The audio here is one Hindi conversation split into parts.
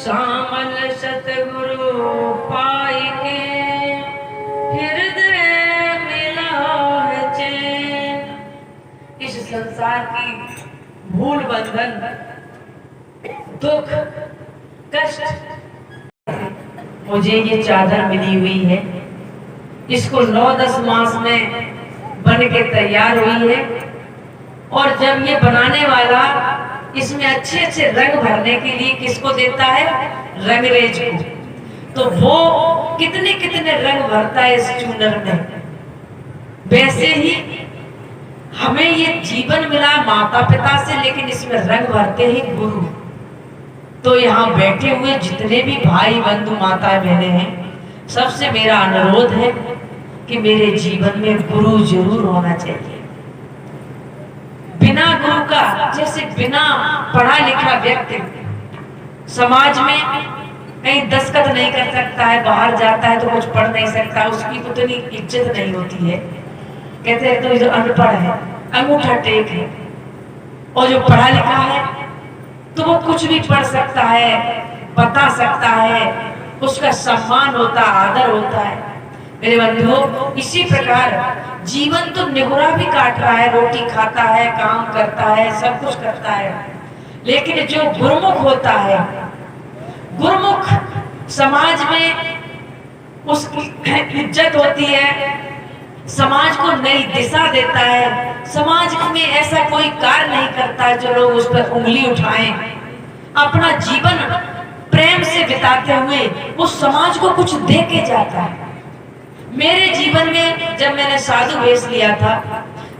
सामल सतगुरु पाई के हृदय मिला है चैन। इस संसार की भूल बंधन दुख कष्ट मुझे ये चादर मिली हुई है, इसको 9-10 मास में बन के तैयार हुई है। और जब ये बनाने वाला इसमें अच्छे अच्छे रंग भरने के लिए किसको देता है? रंगरेज को। तो वो कितने कितने रंग भरता है इस चूनर में। वैसे ही हमें ये जीवन मिला माता पिता से, लेकिन इसमें रंग भरते हैं गुरु। तो यहाँ बैठे हुए जितने भी भाई बंधु माता बहने हैं, सबसे मेरा अनुरोध है कि मेरे जीवन में गुरु जरूर होना चाहिए। बिना गुरु का, जैसे बिना पढ़ा लिखा व्यक्ति समाज में कहीं दस्तखत नहीं कर सकता है, बाहर जाता है तो कुछ पढ़ नहीं सकता, उसकी उतनी इज्जत नहीं होती है। कहते हैं तो जो अनपढ़ है, अंगूठा टेक है। और जो पढ़ा लिखा है तो वो कुछ भी पढ़ सकता है, बता सकता है, उसका सम्मान होता, आदर होता है। मेरे बंधुओं, इसी प्रकार जीवन तो निगुरा भी काट रहा है, रोटी खाता है, काम करता है, सब कुछ करता है, लेकिन जो गुरुमुख होता है, गुरुमुख समाज में उसकी इज्जत होती है, समाज को नई दिशा देता है। समाज में ऐसा कोई कार्य नहीं करता जो लोग उस पर उंगली उठाएं। अपना जीवन प्रेम से बिताते हुए वो समाज को कुछ दे के जाता है। मेरे जीवन में जब मैंने साधु वेश लिया था,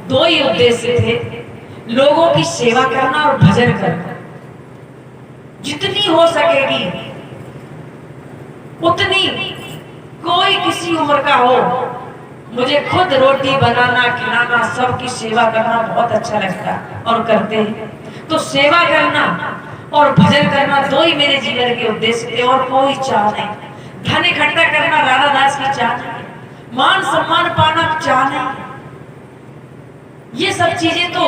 2 ही उद्देश्य थे, लोगों की सेवा करना और भजन करना। जितनी हो सकेगी उतनी, कोई किसी उम्र का हो, मुझे खुद रोटी बनाना, खिलाना, सबकी सेवा करना बहुत अच्छा लगता है और करते हैं। तो सेवा करना और भजन करना 2 ही मेरे जीवन के उद्देश्य थे, और कोई चाह नहीं। धन इकट्ठा करना राधा दास की चाह नहीं, मान सम्मान पाना चाह नहीं। ये सब चीजें तो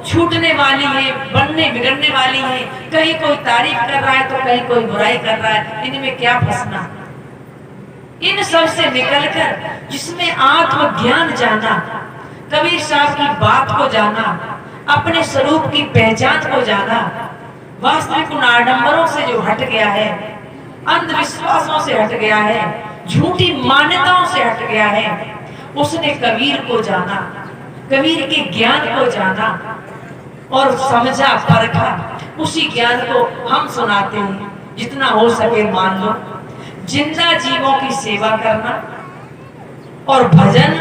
छूटने वाली है, बनने बिगड़ने वाली है। कहीं कोई तारीफ कर रहा है तो कहीं कोई बुराई कर रहा है, इनमें क्या फंसना। इन सब से निकलकर जिसमें आत्मज्ञान जाना, कबीर साहब की बात को जाना, अपने स्वरूप की पहचान को जाना, वास्तविक उन आडंबरों से जो हट गया है, अंधविश्वासों से हट गया है, झूठी मान्यताओं से हट गया है, उसने कबीर को जाना, कबीर के ज्ञान को जाना और समझा, परखा। उसी ज्ञान को हम सुनाते हैं। जितना हो सके मान लो, जिंदा जीवों की सेवा करना और भजन,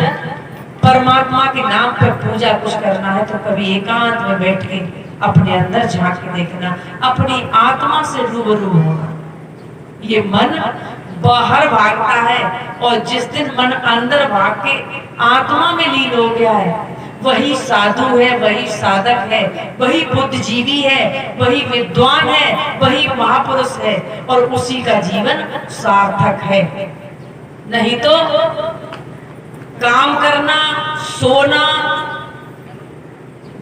परमात्मा के नाम पर पूजा कुछ करना है तो कभी एकांत में बैठ के अपने अंदर झांक के देखना, अपनी आत्मा से रूबरू होना। ये मन बाहर भागता है, और जिस दिन मन अंदर भाग के आत्मा में लीन हो गया है, वही साधु है, वही साधक है, वही बुद्धिजीवी है, वही विद्वान है, वही महापुरुष है, और उसी का जीवन सार्थक है। नहीं तो काम करना, सोना,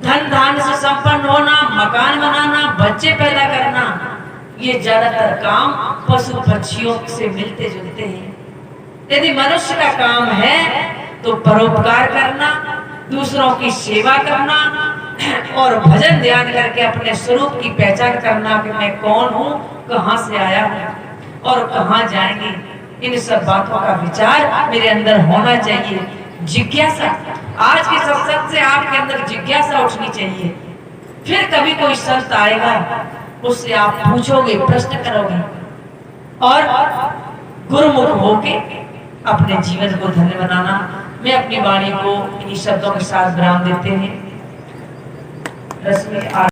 धन धान से संपन्न होना, मकान बनाना, बच्चे पैदा करना, ये ज्यादातर काम पशु पक्षियों से मिलते जुलते हैं। यदि मनुष्य का काम है तो परोपकार करना, दूसरों की सेवा करना और भजन ध्यान करके अपने स्वरूप की पहचान करना कि मैं कौन हूँ, कहाँ से आया हूँ और कहाँ जाएंगे। इन सब बातों का विचार मेरे अंदर होना चाहिए। जिज्ञासा, आज के सत्संग से आपके अंदर जिज्ञासा उठनी चाहिए। फिर कभी कोई संत आएगा, उससे आप पूछोगे, प्रश्न करोगे, और गुरुमुख होके अपने जीवन को धन्य बनाना। मैं अपनी वाणी को इन्हीं शब्दों के साथ विराम देते हैं।